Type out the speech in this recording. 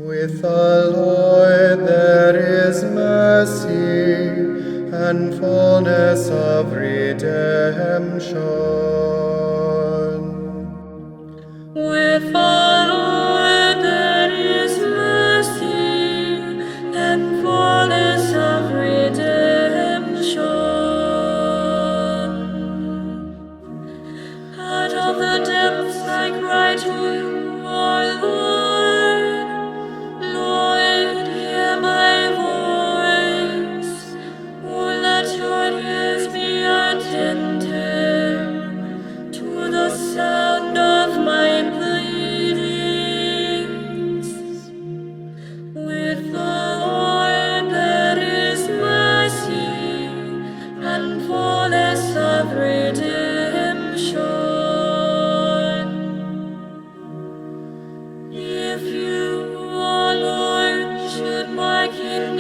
With the Lord there is mercy and fullness of redemption. With the Lord there is mercy and fullness of redemption. Out of the depths I cry to you, our Lord. Lord, hear my voice. Oh, let your ears be attentive to the sound of my pleadings. With the Lord there is mercy and fullness of redemption. If you, O Lord, should mark in